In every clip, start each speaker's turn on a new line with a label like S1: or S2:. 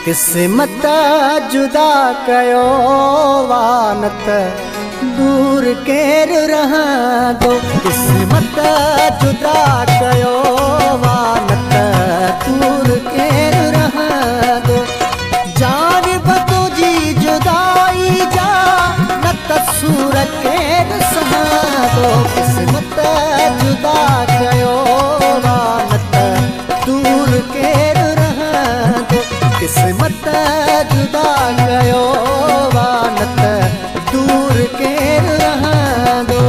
S1: किस्मत जुदा कयो वानत दूर केर रहंदो। किस्मत जुदा कयो वानत दूर केर रहंदो। जान तुंहिंजी जुदाई जा न त सूर केर सहंदो। किस्मत जुदा कयो वानत दूर केर रहंदो। किस्मत जुदा कयो वानत दूर केर रहंदो।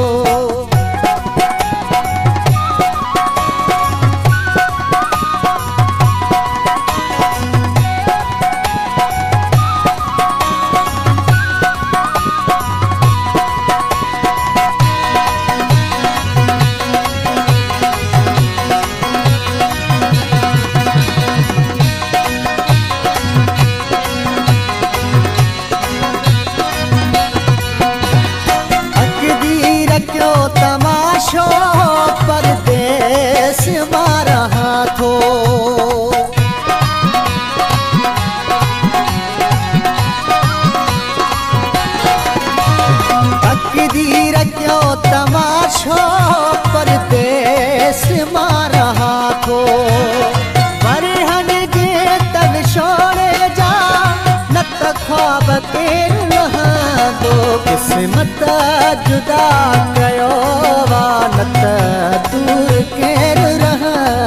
S1: तमाशो परदेस मां रहा थो। तकदीर क्यों तमाशो परदेस मां रहा थो। वरहन जे तन छोड़े जा न त ख्वाब केर रहंदो। किस्मत जुदा कयो वानत दूर केर रहंदो।